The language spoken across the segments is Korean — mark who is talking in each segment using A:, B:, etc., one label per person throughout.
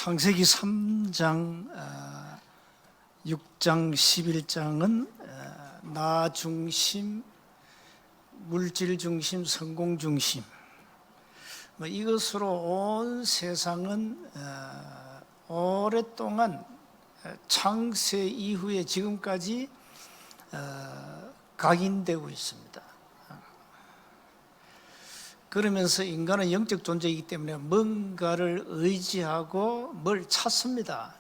A: 창세기 3장, 6장, 11장은 나 중심, 물질 중심, 성공 중심, 이것으로 온 세상은 오랫동안 창세 이후에 지금까지 각인되고 있습니다. 그러면서 인간은 영적 존재이기 때문에 뭔가를 의지하고 뭘 찾습니다.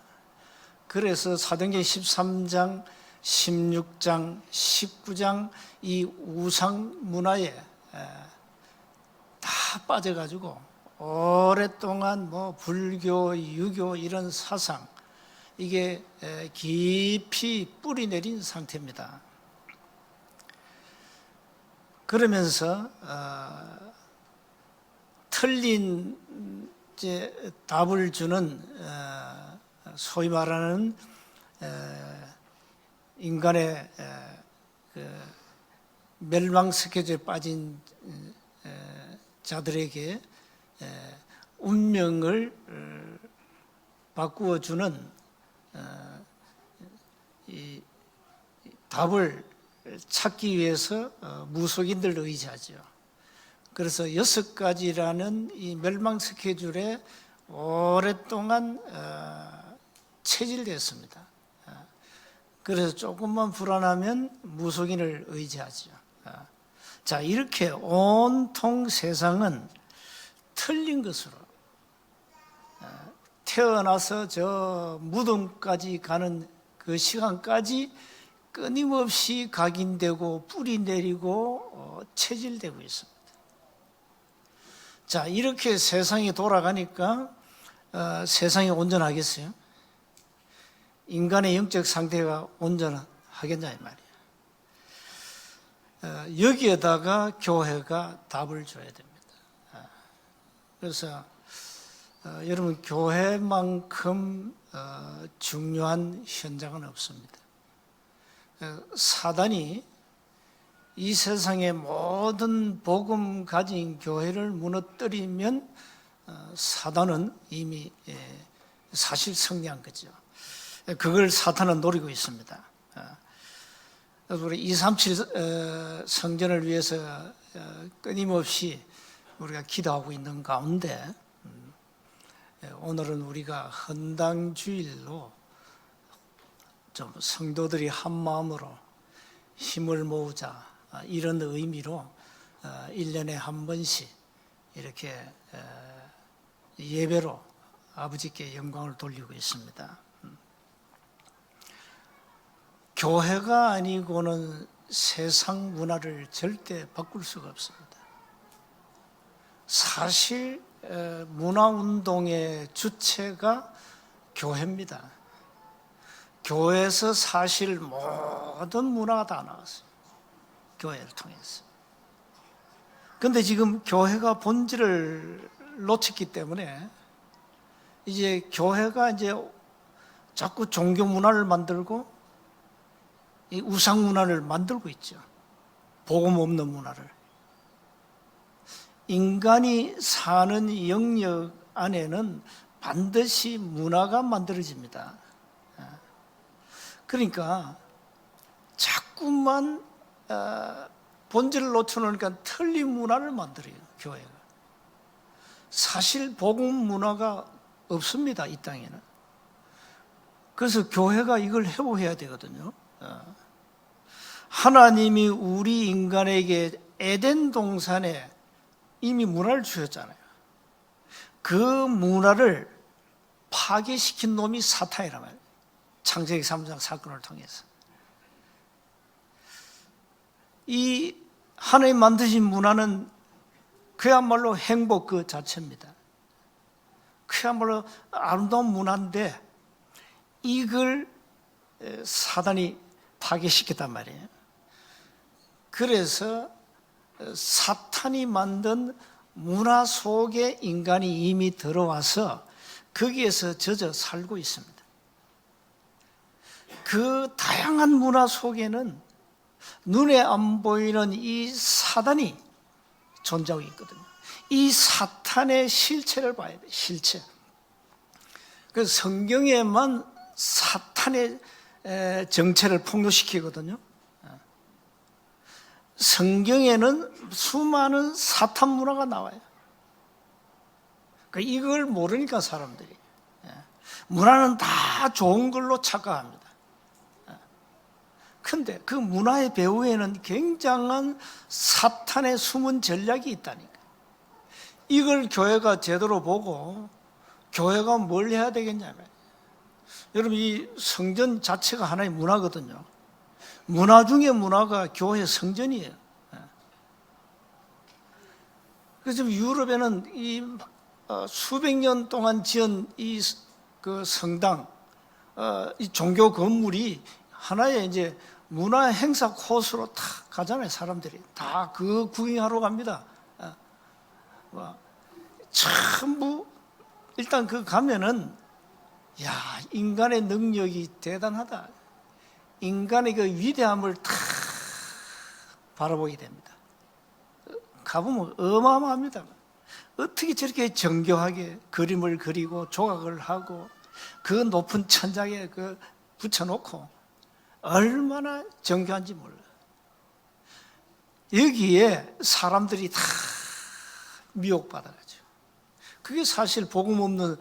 A: 그래서 사도행전 13장, 16장, 19장 이 우상 문화에 다 빠져가지고 오랫동안 불교, 유교 이런 사상 이게 깊이 뿌리 내린 상태입니다. 그러면서 틀린 답을 주는 소위 말하는 인간의 멸망 스케줄에 빠진 자들에게 운명을 바꾸어 주는 이 답을 찾기 위해서 무속인들을 의지하죠. 그래서 6가지라는 이 멸망 스케줄에 오랫동안 체질됐습니다. 그래서 조금만 불안하면 무속인을 의지하죠. 자, 이렇게 온통 세상은 틀린 것으로 태어나서 저 무덤까지 가는 그 시간까지 끊임없이 각인되고 뿌리 내리고 체질되고 있습니다. 자, 이렇게 세상이 돌아가니까 세상이 온전하겠어요? 인간의 영적 상태가 온전하겠냐 이 말이에요. 여기에다가 교회가 답을 줘야 됩니다. 그래서 여러분, 교회만큼 중요한 현장은 없습니다. 사단이 이 세상의 모든 복음 가진 교회를 무너뜨리면 사단은 이미 사실 승리한 거죠. 그걸 사탄은 노리고 있습니다. 우리 237 성전을 위해서 끊임없이 우리가 기도하고 있는 가운데 오늘은 우리가 헌당주일로 좀 성도들이 한 마음으로 힘을 모으자, 이런 의미로 1년에 한 번씩 이렇게 예배로 아버지께 영광을 돌리고 있습니다. 교회가 아니고는 세상 문화를 절대 바꿀 수가 없습니다. 사실 문화운동의 주체가 교회입니다. 교회에서 사실 모든 문화가 다 나왔어요. 교회를 통해서. 그런데 지금 교회가 본질을 놓쳤기 때문에 이제 교회가 이제 자꾸 종교 문화를 만들고 이 우상 문화를 만들고 있죠. 복음 없는 문화를. 인간이 사는 영역 안에는 반드시 문화가 만들어집니다. 그러니까 자꾸만 본질을 놓쳐놓으니까 틀린 문화를 만들어요, 교회가. 사실 복음 문화가 없습니다, 이 땅에는. 그래서 교회가 이걸 회복해야 되거든요. 하나님이 우리 인간에게 에덴 동산에 이미 문화를 주셨잖아요. 그 문화를 파괴시킨 놈이 사탄이란 말이에요. 창세기 3장 사건을 통해서. 이 하나님 만드신 문화는 그야말로 행복 그 자체입니다. 그야말로 아름다운 문화인데 이걸 사단이 파괴시켰단 말이에요. 그래서 사탄이 만든 문화 속에 인간이 이미 들어와서 거기에서 젖어 살고 있습니다. 그 다양한 문화 속에는 눈에 안 보이는 이 사단이 존재하고 있거든요. 이 사탄의 실체를 봐야 돼요. 실체. 그 성경에만 사탄의 정체를 폭로시키거든요. 성경에는 수많은 사탄 문화가 나와요. 이걸 모르니까 사람들이 문화는 다 좋은 걸로 착각합니다. 그런데 그 문화의 배후에는 굉장한 사탄의 숨은 전략이 있다니까. 이걸 교회가 제대로 보고 교회가 뭘 해야 되겠냐면, 여러분 이 성전 자체가 하나의 문화거든요. 문화 중에 문화가 교회 성전이에요. 그래서 유럽에는 이 수백 년 동안 지은 이 그 성당, 이 종교 건물이 하나의 이제 문화 행사 코스로 다 가잖아요. 사람들이 다 그 구경하러 갑니다. 전부 일단 그 가면은 야, 인간의 능력이 대단하다. 인간의 그 위대함을 다 바라보게 됩니다. 가보면 어마어마합니다. 어떻게 저렇게 정교하게 그림을 그리고 조각을 하고 그 높은 천장에 그 붙여놓고 얼마나 정교한지 몰라요. 여기에 사람들이 다 미혹받아가지고, 그게 사실 복음 없는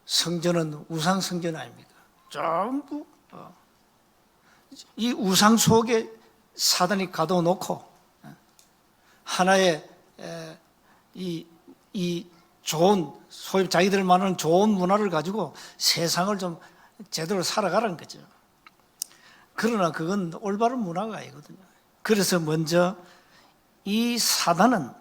A: 성전은 우상 성전 아닙니까? 전부 이 우상 속에 사단이 가둬놓고 하나의 이 좋은, 소위 자기들 말하는 좋은 문화를 가지고 세상을 좀 제대로 살아가라는 거죠. 그러나 그건 올바른 문화가 아니거든요. 그래서 먼저 이 사단은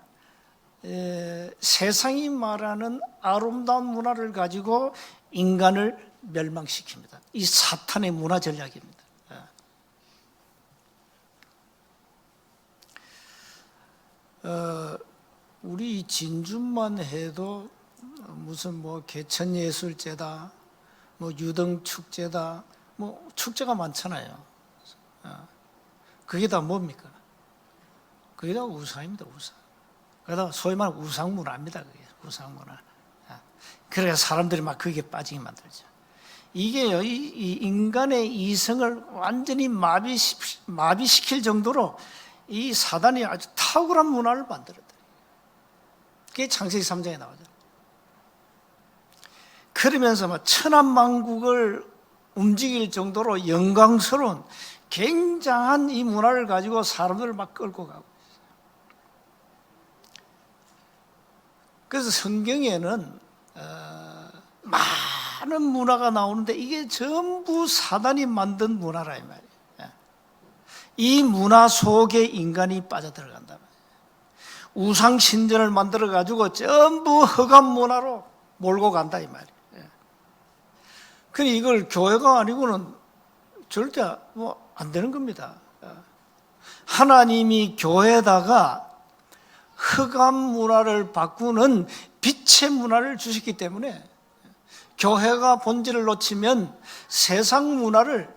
A: 세상이 말하는 아름다운 문화를 가지고 인간을 멸망시킵니다. 이 사탄의 문화 전략입니다. 우리 진주만 해도 무슨 뭐 개천예술제다, 뭐 유등축제다, 뭐 축제가 많잖아요. 그게 다 뭡니까? 그게 다 우상입니다. 우상. 그러다 소위 말하는 우상문화입니다. 그게 우상문화. 그래서 사람들이 막 거기에 빠지게 만들죠. 이게요, 이 인간의 이성을 완전히 마비시킬 정도로 이 사단이 아주 탁월한 문화를 만들었다. 그게 창세기 3장에 나오죠. 그러면서 막 천하만국을 움직일 정도로 영광스러운 굉장한 이 문화를 가지고 사람들을 막 끌고 가고 있어요. 그래서 성경에는 많은 문화가 나오는데 이게 전부 사단이 만든 문화라 이 말이에요. 이 문화 속에 인간이 빠져들어간다. 우상 신전을 만들어 가지고 전부 흑암 문화로 몰고 간다 이 말이에요. 근데 이걸 교회가 아니고는 절대 뭐 안 되는 겁니다. 하나님이 교회에다가 흑암 문화를 바꾸는 빛의 문화를 주셨기 때문에 교회가 본질을 놓치면 세상 문화를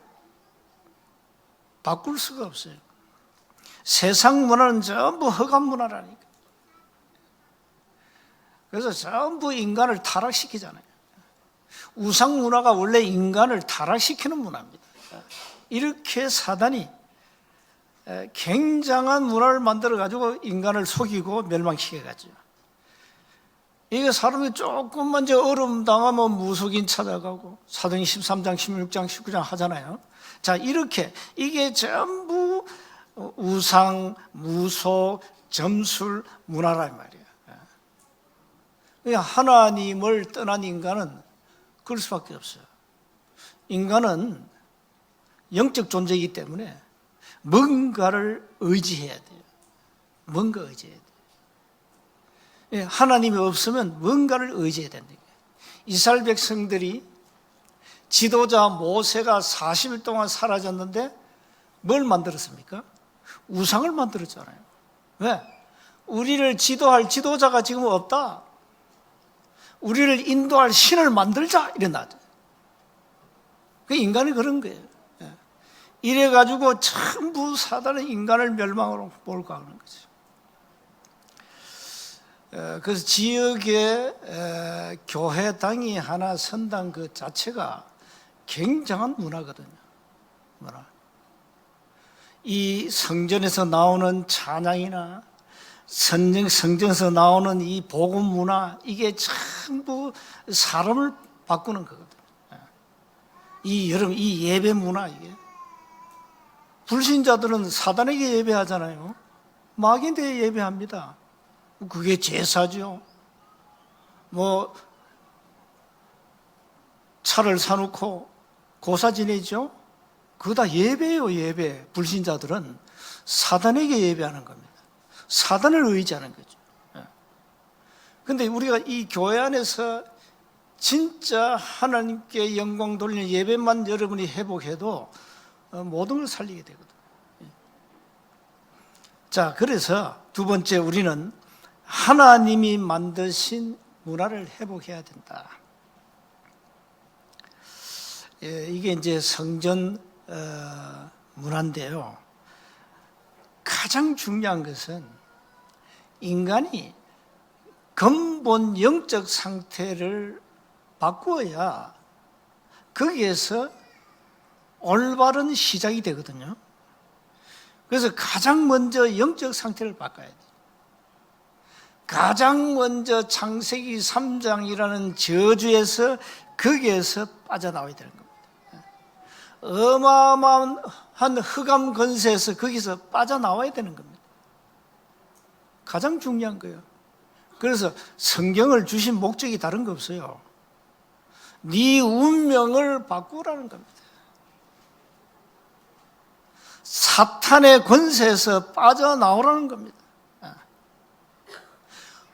A: 바꿀 수가 없어요. 세상 문화는 전부 흑암 문화라니까. 그래서 전부 인간을 타락시키잖아요. 우상 문화가 원래 인간을 타락시키는 문화입니다. 이렇게 사단이 굉장한 문화를 만들어가지고 인간을 속이고 멸망시켜가지고, 이게 사람이 조금만 이제 어려움 당하면 무속인 찾아가고 사도행 13장, 16장, 19장 하잖아요. 자, 이렇게 이게 전부 우상, 무속, 점술 문화란 말이에요. 하나님을 떠난 인간은 그럴 수밖에 없어요. 인간은 영적 존재이기 때문에 뭔가를 의지해야 돼요. 뭔가 의지해야 돼요. 하나님이 없으면 뭔가를 의지해야 된다. 이스라엘 백성들이 지도자 모세가 40일 동안 사라졌는데 뭘 만들었습니까? 우상을 만들었잖아요. 왜? 우리를 지도할 지도자가 지금 없다. 우리를 인도할 신을 만들자 이랬나죠. 그 인간이 그런 거예요. 이래가지고 전부 사단은 인간을 멸망으로 몰고 가는 거죠. 그래서 지역에 교회당이 하나 선당 그 자체가 굉장한 문화거든요. 문화. 이 성전에서 나오는 찬양이나 성전에서 나오는 이 복음 문화, 이게 전부 사람을 바꾸는 거거든요. 여러분, 이 예배 문화, 이게 불신자들은 사단에게 예배하잖아요. 마귀한테 예배합니다. 그게 제사죠. 뭐 차를 사놓고 고사 지내죠. 그거 다 예배예요. 예배. 불신자들은 사단에게 예배하는 겁니다. 사단을 의지하는 거죠. 그런데 우리가 이 교회 안에서 진짜 하나님께 영광 돌리는 예배만 여러분이 회복해도 모든 걸 살리게 되거든요. 자, 그래서 두 번째, 우리는 하나님이 만드신 문화를 회복해야 된다. 이게 이제 성전 문화인데요. 가장 중요한 것은 인간이 근본 영적 상태를 바꾸어야 거기에서 올바른 시작이 되거든요. 그래서 가장 먼저 영적 상태를 바꿔야 돼요. 가장 먼저 창세기 3장이라는 저주에서 거기에서 빠져나와야 되는 겁니다. 어마어마한 흑암 권세에서 거기서 빠져나와야 되는 겁니다. 가장 중요한 거예요. 그래서 성경을 주신 목적이 다른 거 없어요. 네 운명을 바꾸라는 겁니다. 사탄의 권세에서 빠져나오라는 겁니다.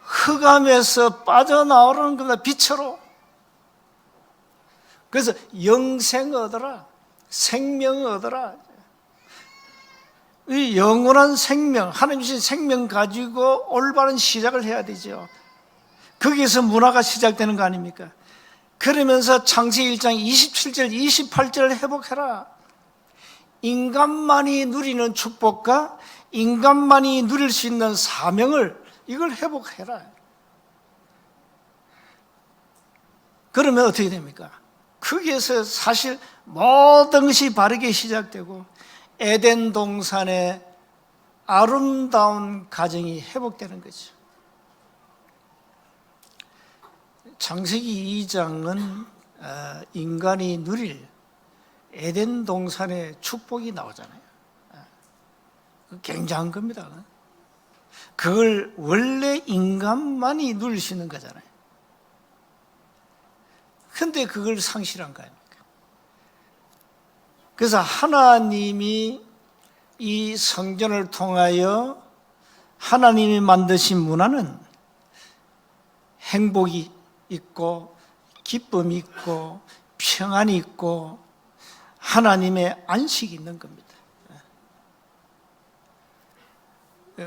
A: 흑암에서 빠져나오라는 겁니다. 빛으로. 그래서 영생 얻어라, 생명 얻어라. 이 영원한 생명, 하나님 주신 생명 가지고 올바른 시작을 해야 되죠. 거기에서 문화가 시작되는 거 아닙니까? 그러면서 창세기 1장 27절, 28절을 회복해라. 인간만이 누리는 축복과 인간만이 누릴 수 있는 사명을, 이걸 회복해라. 그러면 어떻게 됩니까? 거기에서 사실 모든 것이 바르게 시작되고 에덴 동산의 아름다운 가정이 회복되는 거죠. 창세기 2장은 인간이 누릴 에덴 동산의 축복이 나오잖아요. 굉장한 겁니다. 그걸 원래 인간만이 누릴 수 있는 거잖아요. 근데 그걸 상실한 거 아닙니까? 그래서 하나님이 이 성전을 통하여 하나님이 만드신 문화는 행복이 있고 기쁨이 있고 평안이 있고 하나님의 안식이 있는 겁니다.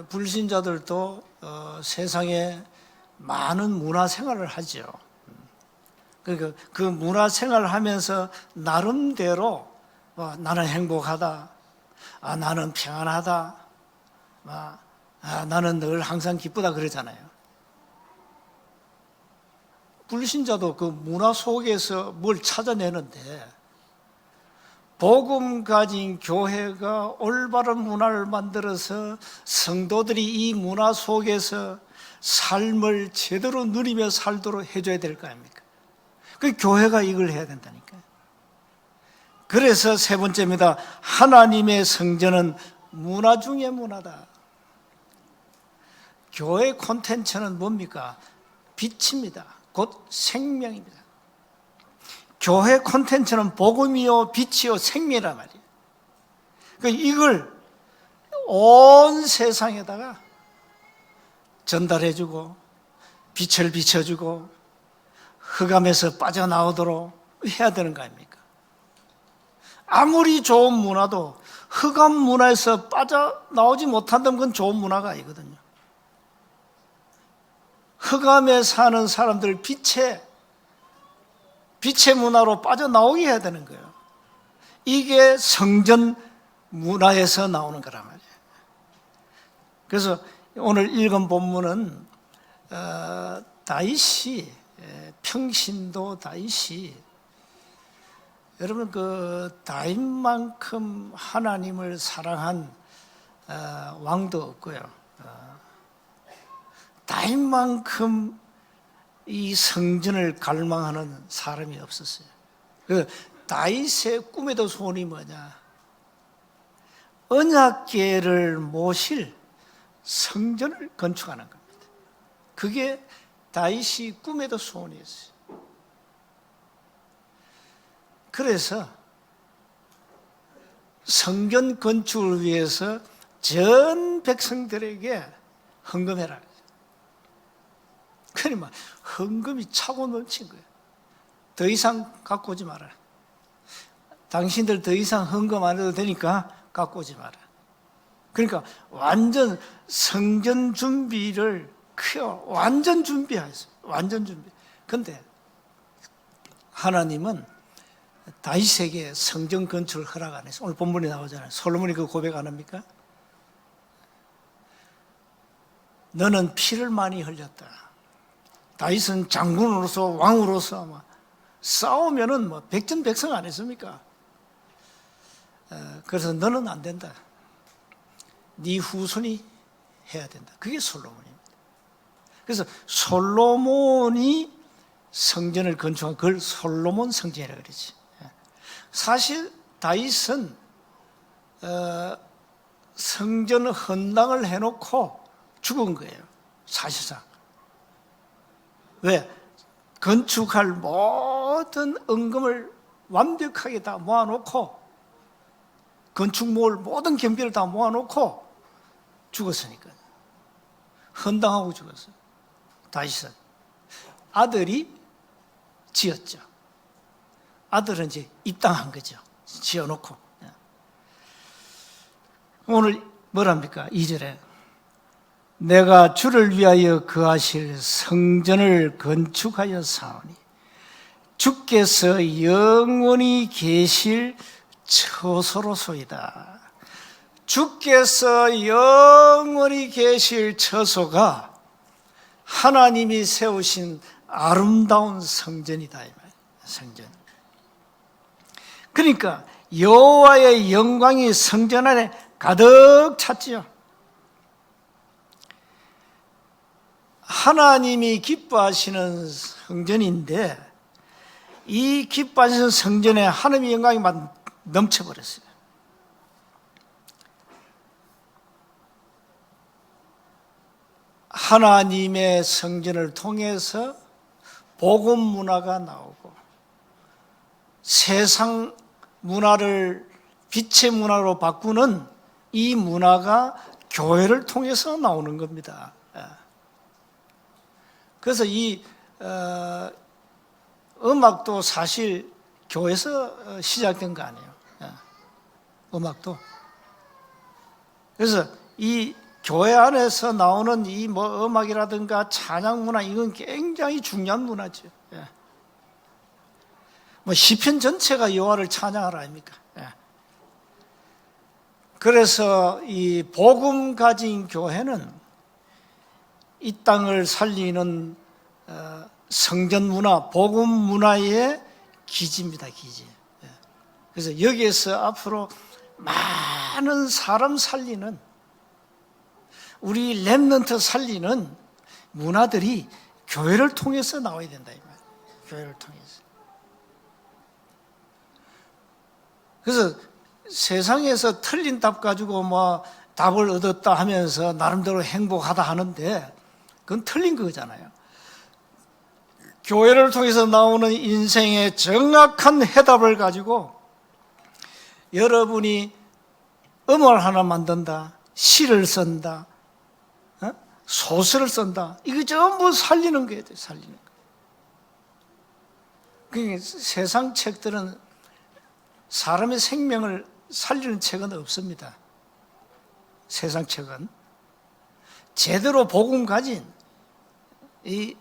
A: 불신자들도 세상에 많은 문화 생활을 하죠. 그러니까 그 문화 생활을 하면서 나름대로 나는 행복하다, 나는 평안하다, 나는 늘 항상 기쁘다 그러잖아요. 불신자도 그 문화 속에서 뭘 찾아내는데, 복음 가진 교회가 올바른 문화를 만들어서 성도들이 이 문화 속에서 삶을 제대로 누리며 살도록 해줘야 될 거 아닙니까? 그 교회가 이걸 해야 된다니까요. 그래서 세 번째입니다. 하나님의 성전은 문화 중의 문화다. 교회 콘텐츠는 뭡니까? 빛입니다. 곧 생명입니다. 교회 콘텐츠는 복음이요, 빛이요, 생명이란 말이에요. 그러니까 이걸 온 세상에다가 전달해주고 빛을 비춰주고 흑암에서 빠져나오도록 해야 되는 거 아닙니까? 아무리 좋은 문화도 흑암 문화에서 빠져나오지 못한다면 그건 좋은 문화가 아니거든요. 흑암에 사는 사람들 빛의 문화로 빠져나오게 해야 되는 거예요. 이게 성전 문화에서 나오는 거란 말이에요. 그래서 오늘 읽은 본문은 다윗이, 평신도 다윗이, 여러분 그 다윗만큼 하나님을 사랑한 왕도 없고요. 다윗만큼 이 성전을 갈망하는 사람이 없었어요. 그 다윗의 꿈에도 소원이 뭐냐? 언약궤를 모실 성전을 건축하는 겁니다. 그게 다윗이 꿈에도 소원이었어요. 그래서 성전 건축을 위해서 전 백성들에게 헌금해라. 그러니까 헌금이 차고 넘친 거예요. 더 이상 갖고 오지 마라. 당신들 더 이상 헌금 안 해도 되니까 갖고 오지 마라. 그러니까 완전 성전 준비를 완전 준비하였어요. 완전 준비. 그런데 하나님은 다윗에게 성전 건축을 허락 안 했어요. 오늘 본문에 나오잖아요. 솔로몬이 그 고백 안 합니까? 너는 피를 많이 흘렸다. 다윗은 장군으로서 왕으로서 아마 싸우면은 뭐 백전백승 안 했습니까? 그래서 너는 안 된다. 네 후손이 해야 된다. 그게 솔로몬입니다. 그래서 솔로몬이 성전을 건축한 그걸 솔로몬 성전이라고 그러지. 사실 다윗은 성전 헌당을 해놓고 죽은 거예요. 사실상. 왜? 건축할 모든 은금을 완벽하게 다 모아놓고 건축물 모든 경비를 다 모아놓고 죽었으니까. 헌당하고 죽었어요. 다윗은. 아들이 지었죠. 아들은 이제 입당한 거죠. 지어놓고. 오늘 뭐랍니까? 2절에 내가 주를 위하여 거하실 성전을 건축하여 사오니 주께서 영원히 계실 처소로소이다. 주께서 영원히 계실 처소가 하나님이 세우신 아름다운 성전이다. 이 말이에요. 성전. 그러니까 여호와의 영광이 성전 안에 가득 찼지요. 하나님이 기뻐하시는 성전인데 이 기뻐하시는 성전에 하나님의 영광이 막 넘쳐버렸어요. 하나님의 성전을 통해서 복음 문화가 나오고 세상 문화를 빛의 문화로 바꾸는 이 문화가 교회를 통해서 나오는 겁니다. 그래서 이 음악도 사실 교회에서 시작된 거 아니에요. 음악도. 그래서 이 교회 안에서 나오는 이 뭐 음악이라든가 찬양 문화 이건 굉장히 중요한 문화죠. 뭐 시편 전체가 여호와를 찬양하라 아닙니까? 그래서 이 복음 가진 교회는 이 땅을 살리는 성전 문화, 복음 문화의 기지입니다, 기지. 그래서 여기에서 앞으로 많은 사람 살리는 우리 렘넌트 살리는 문화들이 교회를 통해서 나와야 된다 이 말이에요. 교회를 통해서. 그래서 세상에서 틀린 답 가지고 뭐 답을 얻었다 하면서 나름대로 행복하다 하는데 그건 틀린 거잖아요. 교회를 통해서 나오는 인생의 정확한 해답을 가지고 여러분이 음악을 하나 만든다, 시를 쓴다, 소설을 쓴다. 이거 전부 살리는 거예요, 살리는 거. 그러니까 세상 책들은 사람의 생명을 살리는 책은 없습니다. 세상 책은 제대로 복음 가진 이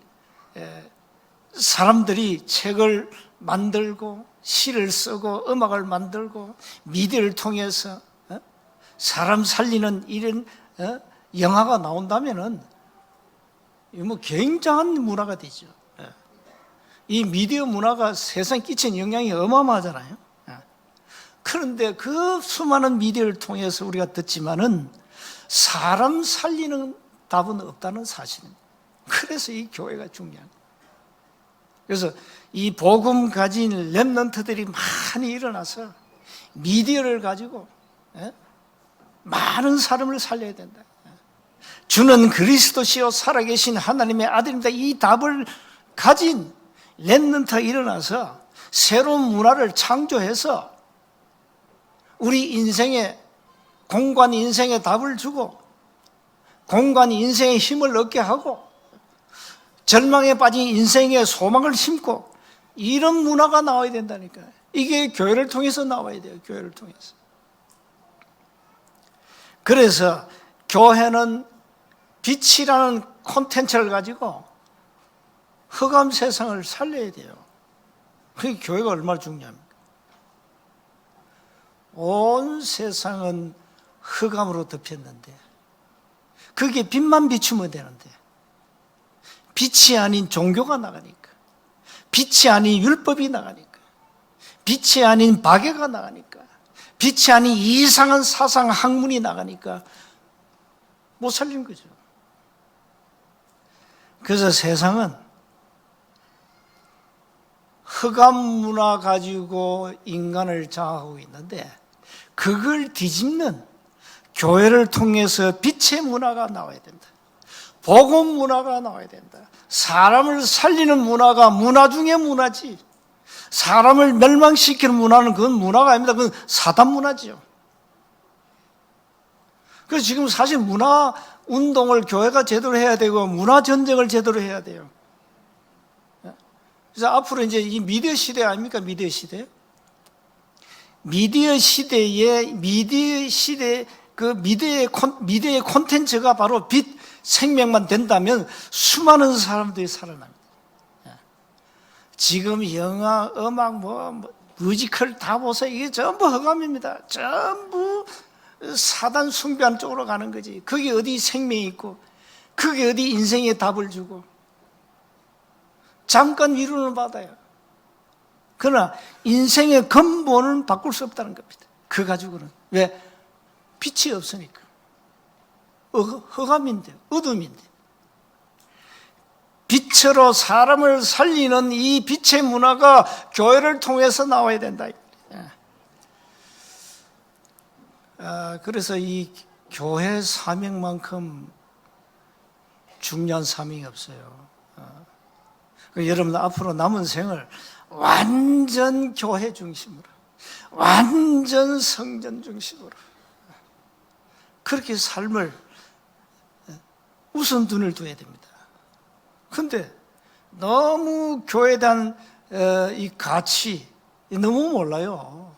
A: 사람들이 책을 만들고 시를 쓰고 음악을 만들고 미디어를 통해서 사람 살리는 이런 영화가 나온다면은 이 뭐 굉장한 문화가 되죠. 이 미디어 문화가 세상에 끼친 영향이 어마어마하잖아요. 그런데 그 수많은 미디어를 통해서 우리가 듣지만은 사람 살리는 답은 없다는 사실입니다. 그래서 이 교회가 중요한 거예요. 그래서 이 복음 가진 렘넌트들이 많이 일어나서 미디어를 가지고 많은 사람을 살려야 된다. 주는 그리스도시요 살아계신 하나님의 아들입니다. 이 답을 가진 렘넌트가 일어나서 새로운 문화를 창조해서 우리 인생의 공간 인생의 답을 주고 공간 인생의 힘을 얻게 하고 절망에 빠진 인생의 소망을 심고 이런 문화가 나와야 된다니까요. 이게 교회를 통해서 나와야 돼요. 교회를 통해서. 그래서 교회는 빛이라는 콘텐츠를 가지고 흑암 세상을 살려야 돼요. 그게 교회가 얼마나 중요합니까? 온 세상은 흑암으로 덮였는데 그게 빛만 비추면 되는데 빛이 아닌 종교가 나가니까, 빛이 아닌 율법이 나가니까, 빛이 아닌 박애가 나가니까, 빛이 아닌 이상한 사상 학문이 나가니까 못 살린 거죠. 그래서 세상은 흑암 문화 가지고 인간을 장악하고 있는데 그걸 뒤집는 교회를 통해서 빛의 문화가 나와야 된다. 복음 문화가 나와야 된다. 사람을 살리는 문화가 문화 중의 문화지. 사람을 멸망시키는 문화는 그건 문화가 아닙니다. 그건 사단 문화지요. 그래서 지금 사실 문화 운동을 교회가 제대로 해야 되고 문화 전쟁을 제대로 해야 돼요. 그래서 앞으로 이제 이 미디어 시대 아닙니까? 미디어 시대. 미디어의 콘텐츠가 바로 빛, 생명만 된다면 수많은 사람들이 살아납니다. 지금 영화, 음악, 뮤지컬 다 보세요. 이게 전부 흑암입니다. 전부 사단 숭배하는 쪽으로 가는 거지. 그게 어디 생명이 있고, 그게 어디 인생의 답을 주고, 잠깐 위로는 받아요. 그러나 인생의 근본은 바꿀 수 없다는 겁니다. 그 가지고는. 왜? 빛이 없으니까. 흑암인데, 어둠인데. 빛으로 사람을 살리는 이 빛의 문화가 교회를 통해서 나와야 된다. 그래서 이 교회 사명만큼 중요한 사명이 없어요. 여러분 앞으로 남은 생을 완전 교회 중심으로, 완전 성전 중심으로 그렇게 삶을 우선순위를 둬야 됩니다. 그런데 너무 교회에 대한 이 가치 너무 몰라요.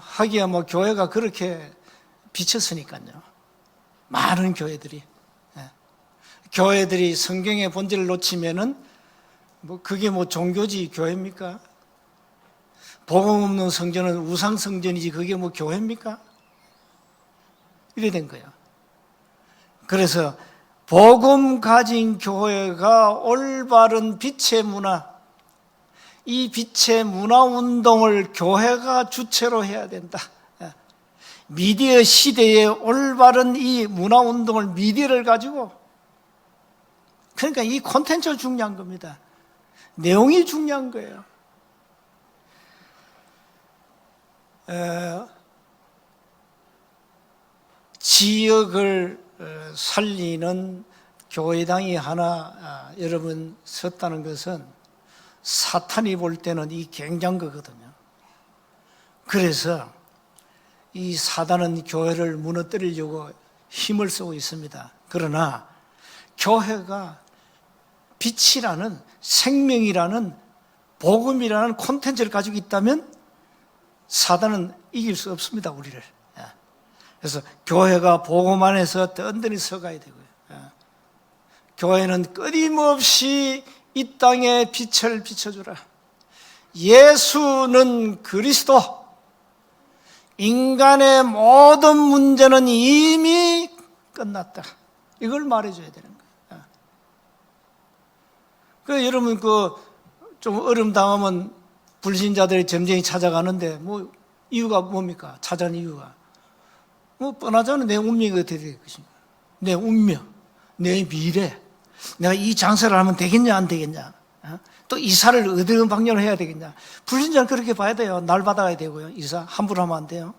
A: 하기야 뭐 교회가 그렇게 비쳤으니까요. 많은 교회들이 성경의 본질을 놓치면은 그게 종교지 교회입니까? 복음 없는 성전은 우상 성전이지 그게 교회입니까? 이래 된 거예요. 그래서 복음 가진 교회가 올바른 빛의 문화, 이 빛의 문화 운동을 교회가 주체로 해야 된다. 미디어 시대에 올바른 이 문화 운동을 미디어를 가지고, 그러니까 이 콘텐츠가 중요한 겁니다. 내용이 중요한 거예요. 지역을 살리는 교회당이 하나 여러분 섰다는 것은 사탄이 볼 때는 이 굉장한 거거든요. 그래서 이 사단은 교회를 무너뜨리려고 힘을 쓰고 있습니다. 그러나 교회가 빛이라는 생명이라는 복음이라는 콘텐츠를 가지고 있다면 사단은 이길 수 없습니다, 우리를. 그래서 교회가 복음 안에서 든든히 서가야 되고요. 교회는 끊임없이 이 땅에 빛을 비춰주라. 예수는 그리스도. 인간의 모든 문제는 이미 끝났다. 이걸 말해줘야 되는 거예요. 그 여러분 좀 어려움 당하면 불신자들이 점쟁이 찾아가는데 뭐 이유가 뭡니까? 찾아가는 이유가 뭐 뻔하잖아요. 내 운명이 어떻게 될 것인가? 내 운명, 내 미래, 내가 이 장사를 하면 되겠냐 안 되겠냐? 또 이사를 어느 방향으로 해야 되겠냐? 불신자는 그렇게 봐야 돼요. 날 받아야 되고요. 이사 함부로 하면 안 돼요.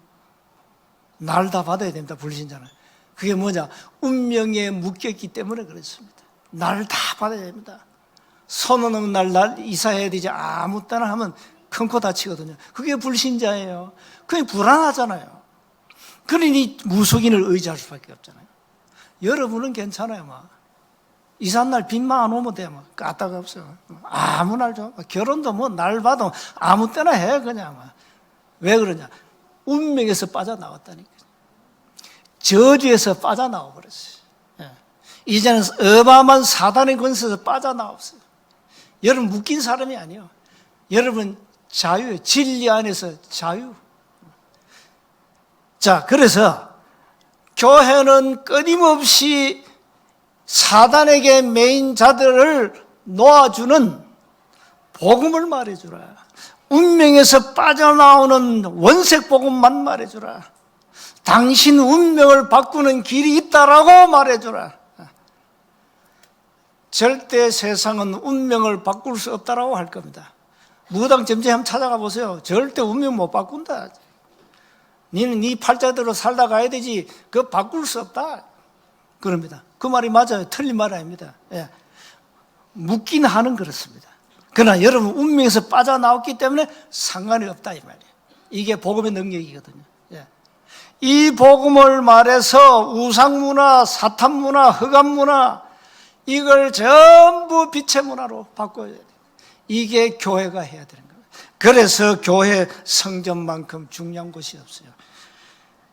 A: 날 다 받아야 됩니다. 불신자는. 그게 뭐냐? 운명에 묶였기 때문에 그렇습니다. 날 다 받아야 됩니다. 선언하면 날 이사해야 되지 아무 때나 하면 큰 코 다치거든요. 그게 불신자예요. 그게 불안하잖아요. 그러니 무속인을 의지할 수밖에 없잖아요. 여러분은 괜찮아요. 막. 이삿날 빚만 안 오면 돼요. 막. 까다가 없어요. 아무 날 줘. 결혼도 뭐 날 봐도 아무 때나 해 그냥. 막. 왜 그러냐? 운명에서 빠져나왔다니까. 저주에서 빠져나와 버렸어요. 예. 이제는 어마어마한 사단의 권세에서 빠져나왔어요. 여러분 묶인 사람이 아니에요. 여러분 자유예요. 진리 안에서 자유. 자, 그래서 교회는 끊임없이 사단에게 매인 자들을 놓아주는 복음을 말해주라. 운명에서 빠져나오는 원색 복음만 말해주라. 당신 운명을 바꾸는 길이 있다라고 말해주라. 절대 세상은 운명을 바꿀 수 없다라고 할 겁니다. 무당 점쟁이 한번 찾아가 보세요. 절대 운명 못 바꾼다. 니는 네 팔자대로 살다 가야 되지 그거 바꿀 수 없다. 그럽니다. 그 말이 맞아요. 틀린 말 아닙니다. 예. 묻긴 하는 그렇습니다. 그러나 여러분 운명에서 빠져나왔기 때문에 상관이 없다 이 말이에요. 이게 복음의 능력이거든요. 예. 이 복음을 말해서 우상문화, 사탄문화, 흑암문화 이걸 전부 빛의 문화로 바꿔야 돼요. 이게 교회가 해야 되는 거예요. 그래서 교회 성전만큼 중요한 곳이 없어요.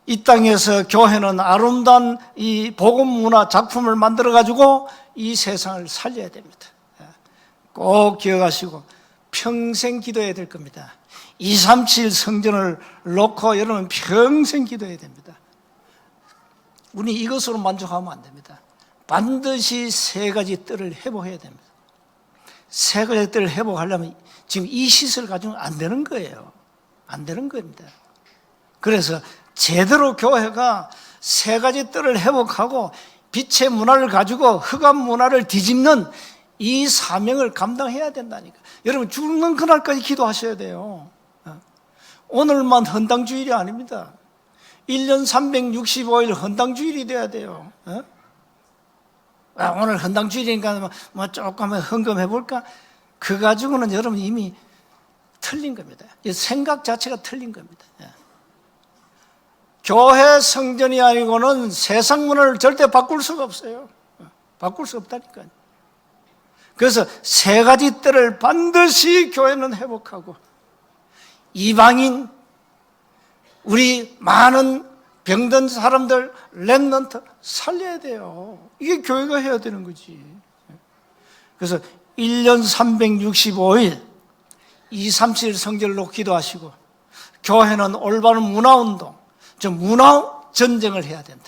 A: 이 땅에서 교회는 아름다운 이 복음 문화 작품을 만들어 가지고 이 세상을 살려야 됩니다. 꼭 기억하시고 평생 기도해야 될 겁니다. 237 성전을 놓고 여러분 평생 기도해야 됩니다. 우리 이것으로 만족하면 안 됩니다. 반드시 세 가지 뜰을 회복해야 됩니다. 세 가지 뜰을 회복하려면 지금 이 시설 가지고는 안 되는 거예요. 안 되는 겁니다. 그래서 제대로 교회가 세 가지 뜰을 회복하고 빛의 문화를 가지고 흑암 문화를 뒤집는 이 사명을 감당해야 된다니까. 여러분 죽는 그날까지 기도하셔야 돼요. 오늘만 헌당주일이 아닙니다. 1년 365일 헌당주일이 돼야 돼요. 오늘 헌당주일이니까 뭐 조금 헌금해볼까? 그 가지고는 여러분 이미 틀린 겁니다. 생각 자체가 틀린 겁니다. 교회 성전이 아니고는 세상 문화를 절대 바꿀 수가 없어요. 바꿀 수 없다니까요. 그래서 세 가지 뜰을 반드시 교회는 회복하고 이방인, 우리 많은 병든 사람들, 렘넌트 살려야 돼요. 이게 교회가 해야 되는 거지. 그래서 1년 365일 237 성전을 놓고 기도하시고 교회는 올바른 문화운동, 문화 전쟁을 해야 된다.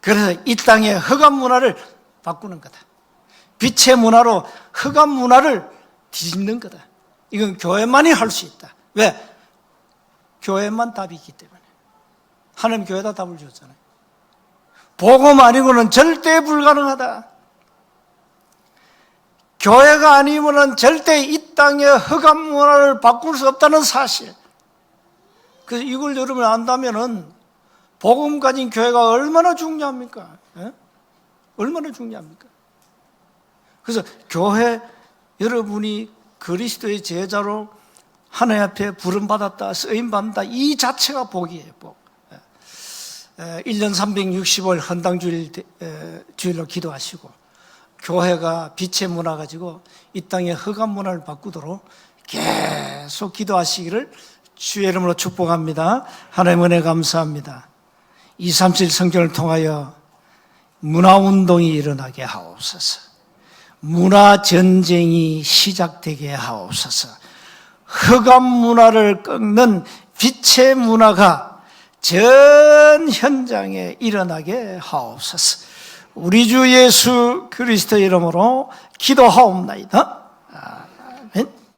A: 그래서 이 땅의 흑암 문화를 바꾸는 거다. 빛의 문화로 흑암 문화를 뒤집는 거다. 이건 교회만이 할 수 있다. 왜? 교회만 답이 있기 때문에. 하나님 교회다 답을 줬잖아요. 복음 아니고는 절대 불가능하다. 교회가 아니면은 절대 이 땅의 흑암 문화를 바꿀 수 없다는 사실. 그래서 이걸 여러분이 안다면은 복음 가진 교회가 얼마나 중요합니까? 예? 얼마나 중요합니까? 그래서 교회 여러분이 그리스도의 제자로 하나님 앞에 부름받았다, 쓰임받는다, 이 자체가 복이에요, 복. 1년 365일 헌당주일로 기도하시고 교회가 빛의 문화 가지고 이 땅의 흑암 문화를 바꾸도록 계속 기도하시기를 주의 이름으로 축복합니다. 하나님 은혜 감사합니다. 237 성전을 통하여 문화운동이 일어나게 하옵소서. 문화전쟁이 시작되게 하옵소서. 흑암 문화를 꺾는 빛의 문화가 전 현장에 일어나게 하옵소서. 우리 주 예수 그리스도의 이름으로 기도하옵나이다. 아멘.